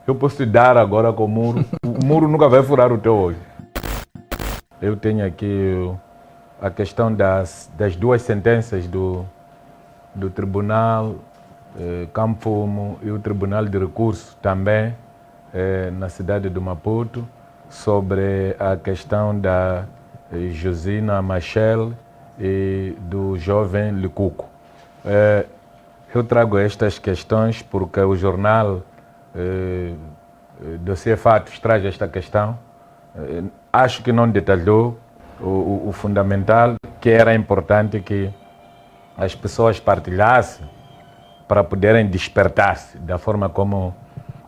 Eu posso te dar agora com o muro. O muro nunca vai furar o teu olho. Eu tenho aqui a questão das duas sentenças do Tribunal Campo Fumo e o Tribunal de Recurso também na cidade do Maputo sobre a questão da Josina Machel e do jovem Licuco. Eu trago estas questões porque o jornal Dossiê Fatos traz esta questão. Acho que não detalhou o fundamental, que era importante que as pessoas partilhassem para poderem despertar-se da forma como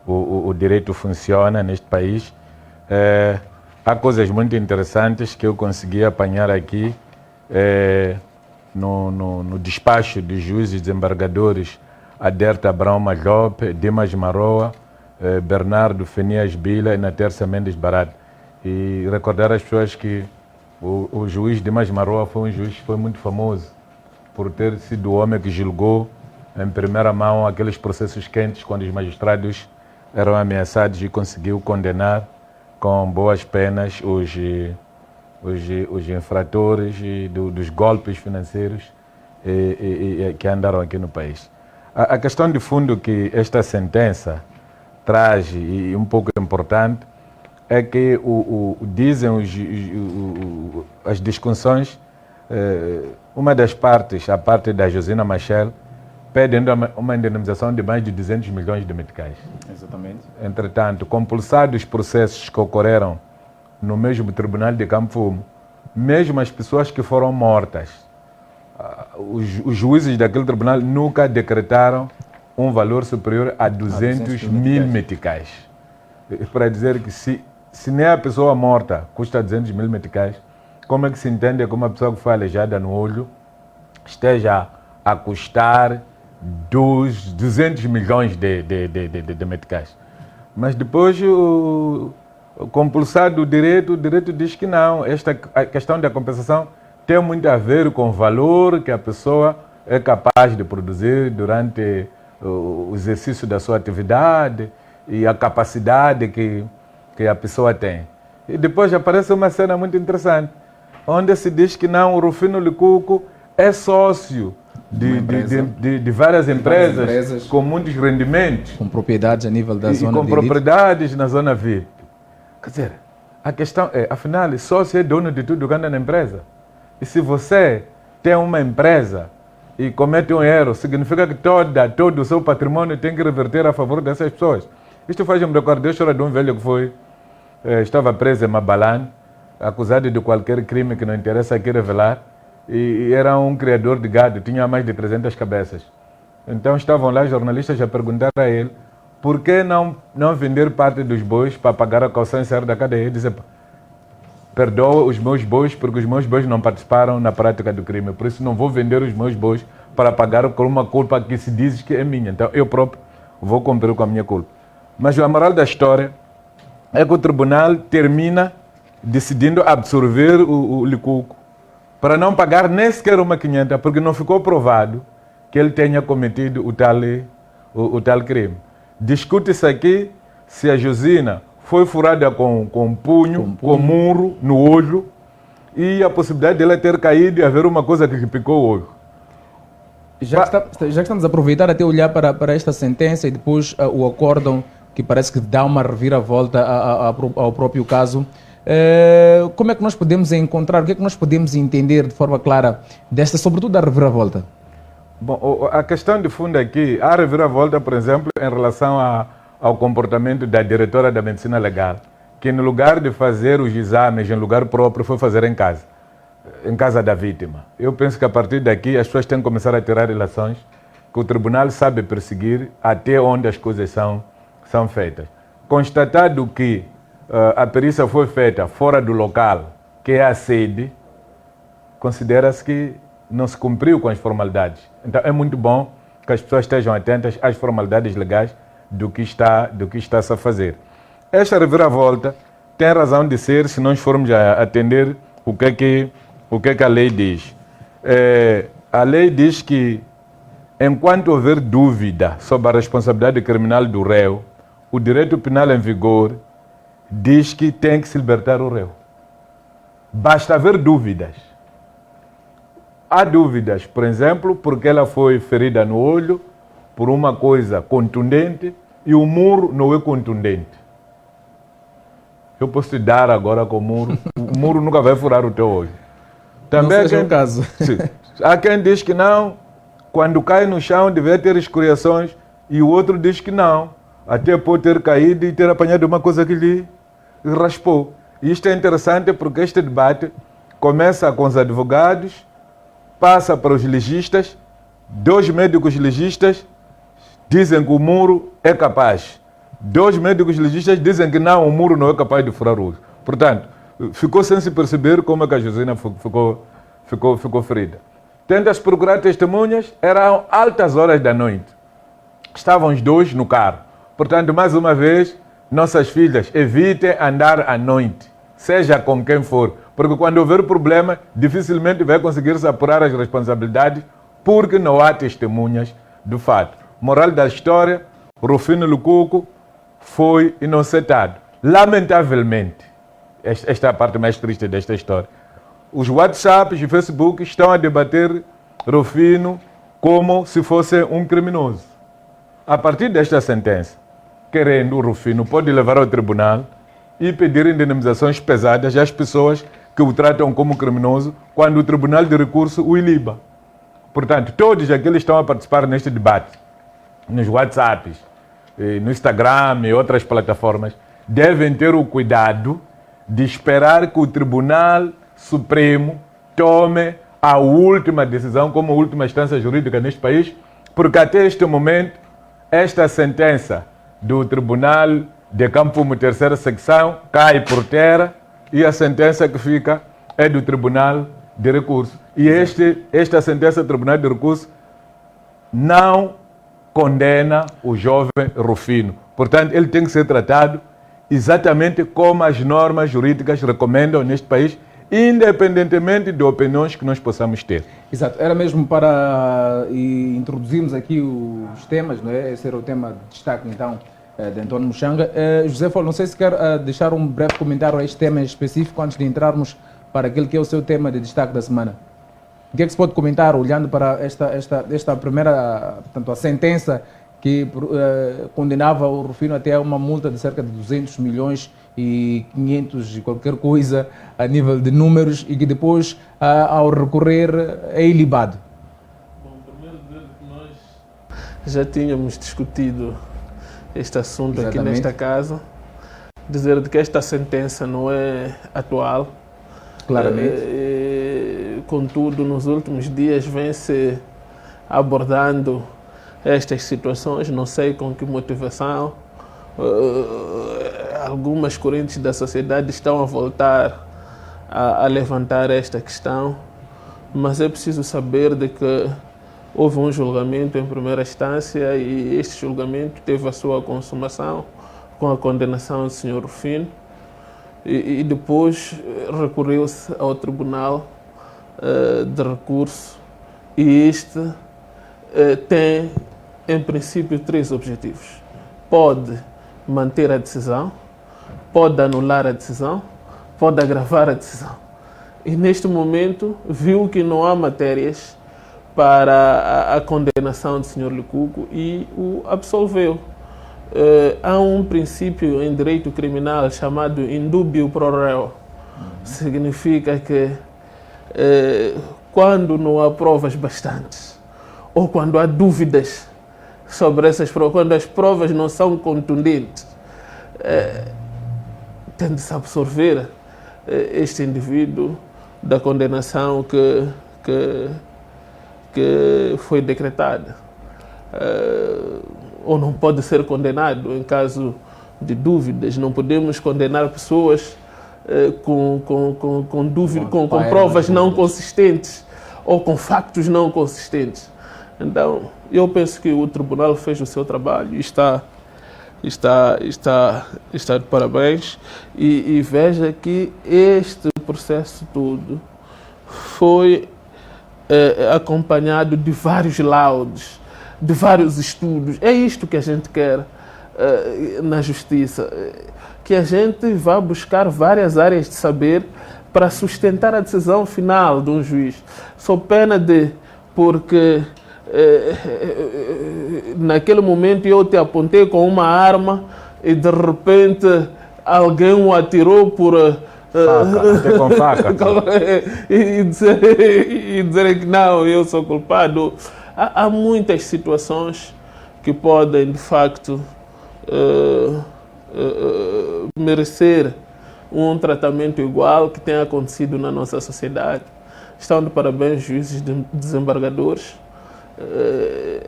o direito funciona neste país. Há coisas muito interessantes que eu consegui apanhar aqui no despacho dos juízes desembargadores Aderta Abrão Malhope, Dimas Maroa, Bernardo Fenias Bila e Naterça Mendes Barata. E recordar às pessoas que o juiz Dimas Maroa foi um juiz que foi muito famoso por ter sido o homem que julgou em primeira mão aqueles processos quentes quando os magistrados eram ameaçados e conseguiu condenar com boas penas os infratores dos golpes financeiros que andaram aqui no país. A questão de fundo que esta sentença traz, e um pouco importante, é que dizem as discussões, uma das partes, a parte da Josina Machel, pede uma indenização de mais de 200 milhões de meticais. Exatamente. Entretanto, compulsados os processos que ocorreram no mesmo Tribunal de Campo Fumo, mesmo as pessoas que foram mortas, os juízes daquele tribunal nunca decretaram um valor superior a 200 mil meticais. Para dizer que se nem a pessoa morta custa 200 mil meticais, como é que se entende que uma pessoa que foi aleijada no olho esteja a custar 200 milhões de meticais? Mas depois o compulsado o direito diz que não. A questão da compensação tem muito a ver com o valor que a pessoa é capaz de produzir durante o exercício da sua atividade e a capacidade que a pessoa tem. E depois aparece uma cena muito interessante, onde se diz que não, o Rufino Licuco é sócio de várias empresas com muitos rendimentos. Com propriedades a nível da zona com propriedades na zona VIP. Quer dizer, a questão é, afinal, sócio é dono de tudo que anda na empresa. E se você tem uma empresa e comete um erro, significa que todo o seu patrimônio tem que reverter a favor dessas pessoas. Isto faz-me recordar a história de um velho que estava preso em Mabalane, acusado de qualquer crime que não interessa aqui revelar, e era um criador de gado, tinha mais de 300 cabeças. Então estavam lá jornalistas a perguntar a ele por que não vender parte dos bois para pagar a caução e sair da cadeia. Ele disse: perdoa os meus bois porque os meus bois não participaram na prática do crime, por isso não vou vender os meus bois para pagar por uma culpa que se diz que é minha. Então eu próprio vou cumprir com a minha culpa. Mas a moral da história é que o tribunal termina decidindo absorver o Licuco para não pagar nem sequer uma 500, porque não ficou provado que ele tenha cometido o tal crime. Discute-se aqui se a Josina foi furada com punho, com murro no olho, e a possibilidade dela ter caído e haver uma coisa que picou o olho. Já que estamos a aproveitar até olhar para esta sentença e depois o acórdão, que parece que dá uma reviravolta ao próprio caso, como é que nós podemos encontrar, o que é que nós podemos entender de forma clara desta, sobretudo da reviravolta? Bom, a questão de fundo aqui, há reviravolta, por exemplo, em relação ao comportamento da diretora da Medicina Legal, que no lugar de fazer os exames em lugar próprio, foi fazer em casa da vítima. Eu penso que a partir daqui as pessoas têm que começar a tirar relações que o tribunal sabe perseguir até onde as coisas são feitas. Constatado que a perícia foi feita fora do local, que é a sede, considera-se que não se cumpriu com as formalidades. Então é muito bom que as pessoas estejam atentas às formalidades legais do que está-se a fazer. Esta reviravolta tem razão de ser se nós formos a atender o que é que a lei diz. A lei diz que, enquanto houver dúvida sobre a responsabilidade criminal do réu, o direito penal em vigor diz que tem que se libertar o réu. Basta haver dúvidas. Há dúvidas, por exemplo, porque ela foi ferida no olho por uma coisa contundente e o muro não é contundente. Eu posso te dar agora com o muro nunca vai furar o teu olho. Também não seja o caso. Sim. Há quem diz que não, quando cai no chão deve ter escoriações, e o outro diz que não, até pode ter caído e ter apanhado uma coisa que lhe raspou. E isto é interessante porque este debate começa com os advogados, passa para os legistas, 2 médicos legistas dizem que o muro é capaz. 2 médicos legistas dizem que não, o muro não é capaz de furar o olho. Portanto, ficou sem se perceber como é que a Josina ficou ferida. Tenta-se procurar testemunhas, eram altas horas da noite. Estavam os 2 no carro. Portanto, mais uma vez, nossas filhas, evitem andar à noite, seja com quem for. Porque quando houver problema, dificilmente vai conseguir se apurar as responsabilidades, porque não há testemunhas do fato. Moral da história, Rufino Lucuco foi inocentado. Lamentavelmente, esta é a parte mais triste desta história. Os WhatsApps e Facebook estão a debater Rufino como se fosse um criminoso. A partir desta sentença, querendo o Rufino pode levar ao tribunal e pedir indenizações pesadas às pessoas que o tratam como criminoso quando o Tribunal de Recurso o iliba. Portanto, todos aqueles que estão a participar neste debate, nos WhatsApps, no Instagram e outras plataformas, devem ter o cuidado de esperar que o Tribunal Supremo tome a última decisão como última instância jurídica neste país, porque até este momento, esta sentença do Tribunal de Campo terceira secção cai por terra e a sentença que fica é do Tribunal de Recurso. E esta sentença do Tribunal de Recurso não condena o jovem Rufino. Portanto, ele tem que ser tratado exatamente como as normas jurídicas recomendam neste país, independentemente de opiniões que nós possamos ter. Exato, era mesmo para introduzirmos aqui os temas, não é? Esse era o tema de destaque, então, de António Muxanga. José Fol, não sei se quer deixar um breve comentário a este tema em específico antes de entrarmos para aquele que é o seu tema de destaque da semana. O que é que se pode comentar olhando para esta primeira, portanto, a sentença que condenava o Rufino até uma multa de cerca de 200 milhões e 500 e qualquer coisa a nível de números e que depois, ao recorrer, é ilibado? Bom, primeiro dizer que nós já tínhamos discutido este assunto aqui nesta casa, dizer de que esta sentença não é atual. Claramente. Contudo, nos últimos dias vem-se abordando estas situações, não sei com que motivação. Algumas correntes da sociedade estão a voltar a levantar esta questão, mas é preciso saber de que houve um julgamento em primeira instância e este julgamento teve a sua consumação com a condenação do Sr. Rufino e depois recorreu-se ao Tribunal de Recurso e este tem, em princípio, 3 objetivos. Pode manter a decisão, pode anular a decisão, pode agravar a decisão. E neste momento viu que não há matérias para a condenação do Sr. Lucuco e o absolveu. Há um princípio em direito criminal chamado indúbio pro reo. Significa que quando não há provas bastantes ou quando há dúvidas sobre essas provas, quando as provas não são contundentes, tem de se absorver este indivíduo da condenação que foi decretada. Ou não pode ser condenado em caso de dúvidas. Não podemos condenar pessoas com provas não consistentes ou com factos não consistentes. Então, eu penso que o tribunal fez o seu trabalho e está de parabéns. E veja que este processo todo foi acompanhado de vários laudos, de vários estudos. É isto que a gente quer na justiça, que a gente vá buscar várias áreas de saber para sustentar a decisão final de um juiz. Sou pena porque naquele momento eu te apontei com uma arma e de repente alguém o atirou por... Faca, até com faca. e dizer que não, eu sou culpado. Há muitas situações que podem, de facto, merecer um tratamento igual que tem acontecido na nossa sociedade. Estão de parabéns juízes desembargadores.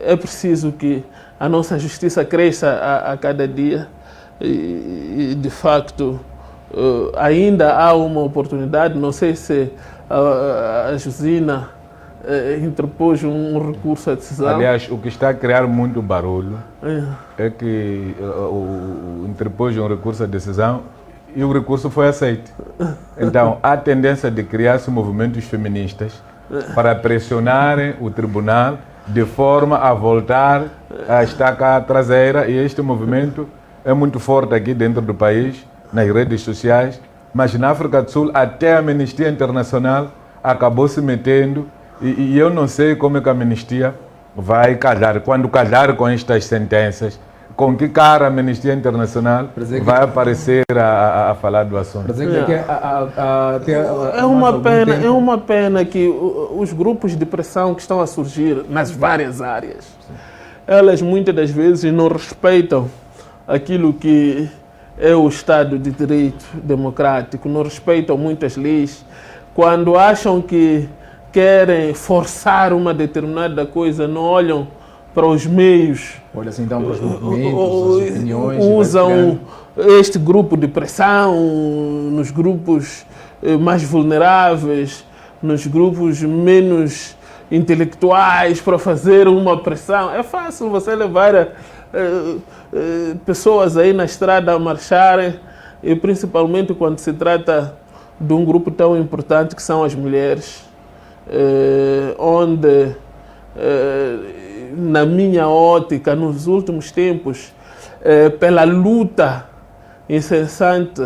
É preciso que a nossa justiça cresça a cada dia e de facto, ainda há uma oportunidade. Não sei se a Josina interpôs um recurso à decisão. Aliás, o que está a criar muito barulho é que interpôs um recurso à decisão e o recurso foi aceito. Então, há tendência de criar-se movimentos feministas para pressionarem o tribunal de forma a voltar à estaca traseira, e este movimento é muito forte aqui dentro do país, nas redes sociais, mas na África do Sul até a Amnistia Internacional acabou se metendo e eu não sei como é que a Amnistia vai calhar, quando calhar com estas sentenças, com que cara a Amnistia Internacional vai aparecer a falar do assunto. É uma pena que os grupos de pressão que estão a surgir nas várias áreas, elas muitas das vezes não respeitam aquilo que é o Estado de Direito democrático, não respeitam muitas leis. Quando acham que querem forçar uma determinada coisa, não olham para os meios. Olha assim, então, para os movimentos, as opiniões. Usam este grupo de pressão nos grupos mais vulneráveis, nos grupos menos intelectuais para fazer uma pressão. É fácil você levar pessoas aí na estrada a marcharem, e principalmente quando se trata de um grupo tão importante que são as mulheres, onde, na minha ótica, nos últimos tempos, pela luta incessante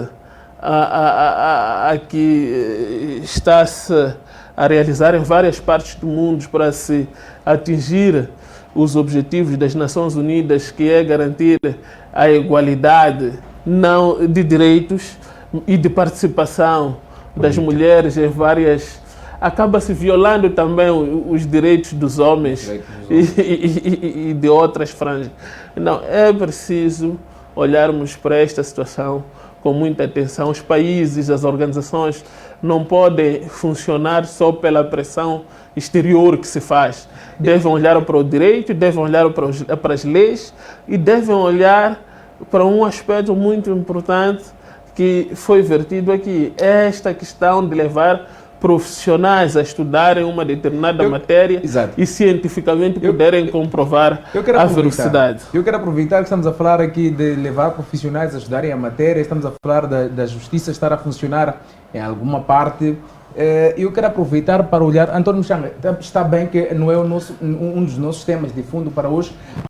a que está-se a realizar em várias partes do mundo para se atingir os objetivos das Nações Unidas, que é garantir a igualdade de direitos e de participação das mulheres em várias... Acaba-se violando também os direitos dos homens e de outras franjas. Não, é preciso olharmos para esta situação com muita atenção. Os países, as organizações não podem funcionar só pela pressão exterior que se faz. Devem olhar para o direito, devem olhar para as leis e devem olhar para um aspecto muito importante que foi vertido aqui. É esta questão de levar profissionais a estudarem uma determinada matéria e cientificamente poderem comprovar a veracidade. Eu quero aproveitar que estamos a falar aqui de levar profissionais a estudarem a matéria, estamos a falar da justiça estar a funcionar em alguma parte. Eu quero aproveitar para olhar, António Mchanga, está bem que não é um dos nossos temas de fundo para hoje,